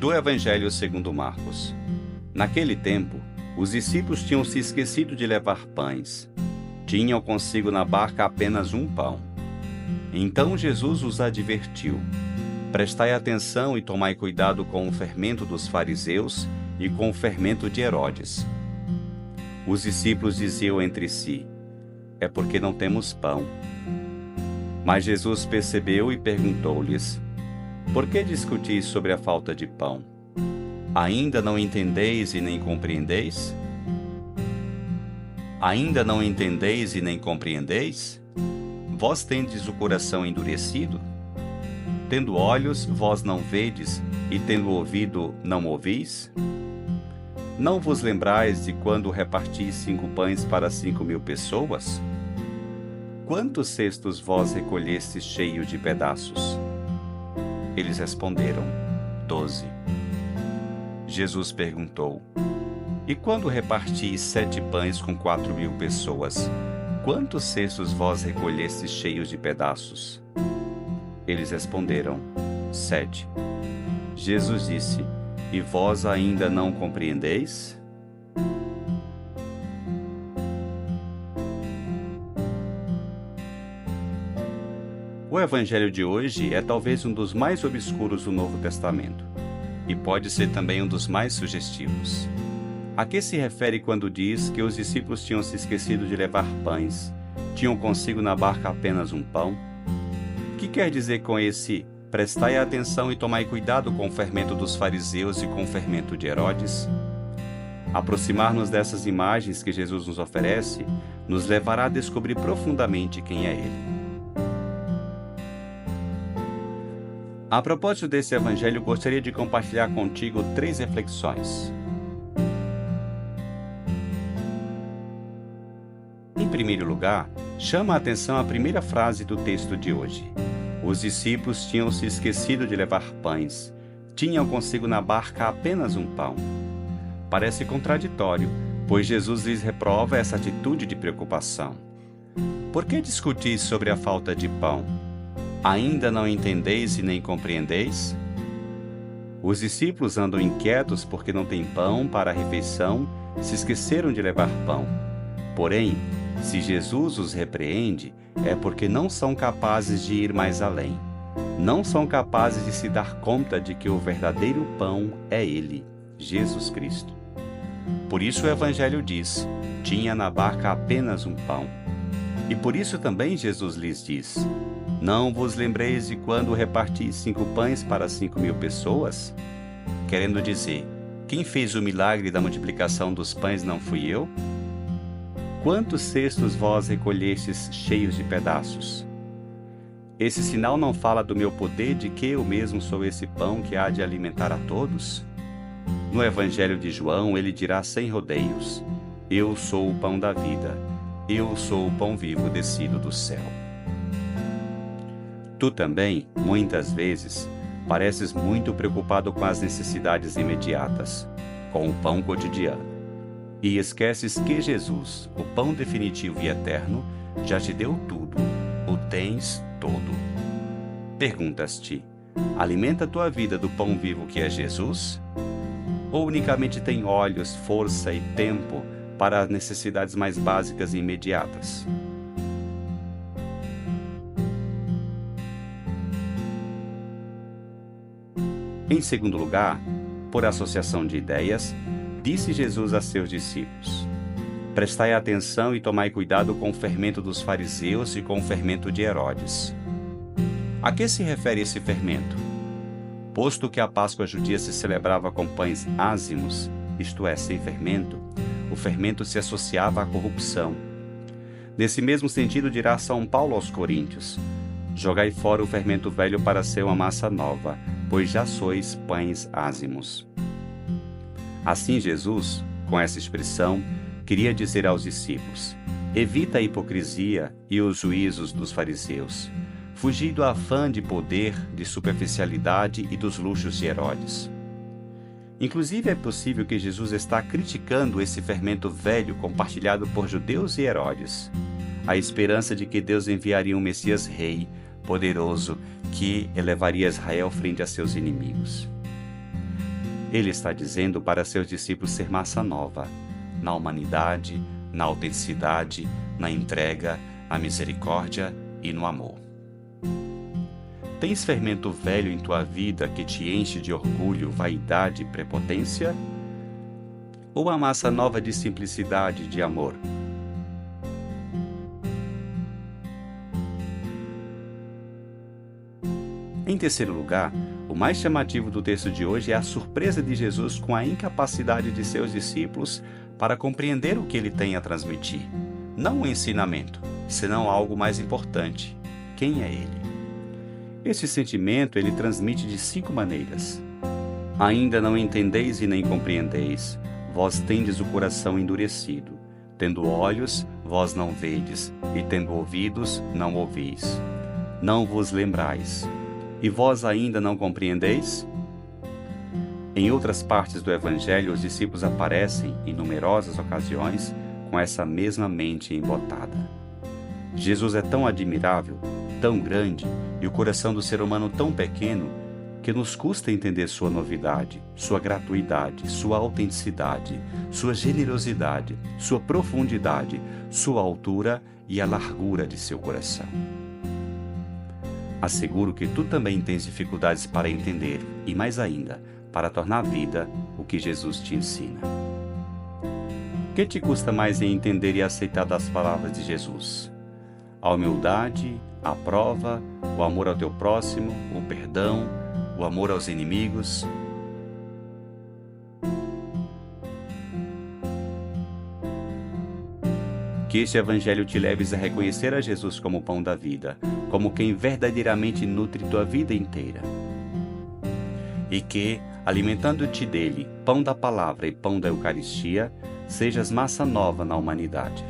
Do Evangelho segundo Marcos. Naquele tempo, os discípulos tinham se esquecido de levar pães. Tinham consigo na barca apenas um pão. Então Jesus os advertiu: prestai atenção e tomai cuidado com o fermento dos fariseus e com o fermento de Herodes. Os discípulos diziam entre si: é porque não temos pão. Mas Jesus percebeu e perguntou-lhes: por que discutis sobre a falta de pão? Ainda não entendeis e nem compreendeis? Ainda não entendeis e nem compreendeis? Vós tendes o coração endurecido? Tendo olhos, vós não vedes, e tendo ouvido, não ouvis? Não vos lembrais de quando repartis 5 pães para 5.000 pessoas? Quantos cestos vós recolhestes cheios de pedaços? Eles responderam: 12. Jesus perguntou: e quando repartis 7 pães com 4.000 pessoas, quantos cestos vós recolhestes cheios de pedaços? Eles responderam: 7. Jesus disse: e vós ainda não compreendeis? O Evangelho de hoje é talvez um dos mais obscuros do Novo Testamento, e pode ser também um dos mais sugestivos. A que se refere quando diz que os discípulos tinham se esquecido de levar pães, tinham consigo na barca apenas um pão? O que quer dizer com esse prestai atenção e tomai cuidado com o fermento dos fariseus e com o fermento de Herodes? Aproximar-nos dessas imagens que Jesus nos oferece nos levará a descobrir profundamente quem é Ele. A propósito desse evangelho, gostaria de compartilhar contigo 3 reflexões. Em primeiro lugar, chama a atenção a primeira frase do texto de hoje. Os discípulos tinham se esquecido de levar pães. Tinham consigo na barca apenas um pão. Parece contraditório, pois Jesus lhes reprova essa atitude de preocupação. Por que discutis sobre a falta de pão? Ainda não entendeis e nem compreendeis? Os discípulos andam inquietos porque não têm pão para a refeição, se esqueceram de levar pão. Porém, se Jesus os repreende, é porque não são capazes de ir mais além. Não são capazes de se dar conta de que o verdadeiro pão é Ele, Jesus Cristo. Por isso o Evangelho diz: tinha na barca apenas um pão. E por isso também Jesus lhes diz: não vos lembreis de quando repartis 5 pães para 5.000 pessoas? Querendo dizer, quem fez o milagre da multiplicação dos pães não fui eu? Quantos cestos vós recolhestes cheios de pedaços? Esse sinal não fala do meu poder, de que eu mesmo sou esse pão que há de alimentar a todos? No Evangelho de João, ele dirá sem rodeios: eu sou o pão da vida, eu sou o pão vivo descido do céu. Tu também, muitas vezes, pareces muito preocupado com as necessidades imediatas, com o pão cotidiano, e esqueces que Jesus, o pão definitivo e eterno, já te deu tudo, o tens todo. Perguntas-te: alimenta tua vida do pão vivo que é Jesus? Ou unicamente tem olhos, força e tempo para as necessidades mais básicas e imediatas? Em segundo lugar, por associação de ideias, disse Jesus a seus discípulos: prestai atenção e tomai cuidado com o fermento dos fariseus e com o fermento de Herodes. A que se refere esse fermento? Posto que a Páscoa judia se celebrava com pães ázimos, isto é, sem fermento, o fermento se associava à corrupção. Nesse mesmo sentido dirá São Paulo aos Coríntios: jogai fora o fermento velho para ser uma massa nova, pois já sois pães ázimos. Assim Jesus, com essa expressão, queria dizer aos discípulos: evita a hipocrisia e os juízos dos fariseus. Fugi do afã de poder, de superficialidade e dos luxos de Herodes. Inclusive é possível que Jesus está criticando esse fermento velho compartilhado por judeus e Herodes, a esperança de que Deus enviaria um Messias rei, poderoso, que elevaria Israel frente a seus inimigos. Ele está dizendo para seus discípulos ser massa nova, na humanidade, na autenticidade, na entrega, na misericórdia e no amor. Tens fermento velho em tua vida que te enche de orgulho, vaidade e prepotência? Ou a massa nova de simplicidade e de amor? Em terceiro lugar, o mais chamativo do texto de hoje é a surpresa de Jesus com a incapacidade de seus discípulos para compreender o que ele tem a transmitir. Não o ensinamento, senão algo mais importante: quem é ele? Esse sentimento ele transmite de 5 maneiras. Ainda não entendeis e nem compreendeis, vós tendes o coração endurecido. Tendo olhos, vós não vedes, e tendo ouvidos, não ouvis. Não vos lembrais. E vós ainda não compreendeis? Em outras partes do Evangelho, os discípulos aparecem, em numerosas ocasiões, com essa mesma mente embotada. Jesus é tão admirável, tão grande, e o coração do ser humano tão pequeno, que nos custa entender sua novidade, sua gratuidade, sua autenticidade, sua generosidade, sua profundidade, sua altura e a largura de seu coração. Asseguro que tu também tens dificuldades para entender e, mais ainda, para tornar vida o que Jesus te ensina. O que te custa mais em entender e aceitar das palavras de Jesus? A humildade, a prova, o amor ao teu próximo, o perdão, o amor aos inimigos? Que este Evangelho te leves a reconhecer a Jesus como o pão da vida, como quem verdadeiramente nutre tua vida inteira. E que, alimentando-te dele, pão da palavra e pão da Eucaristia, sejas massa nova na humanidade,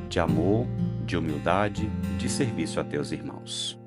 de amor, de humildade, de serviço a teus irmãos.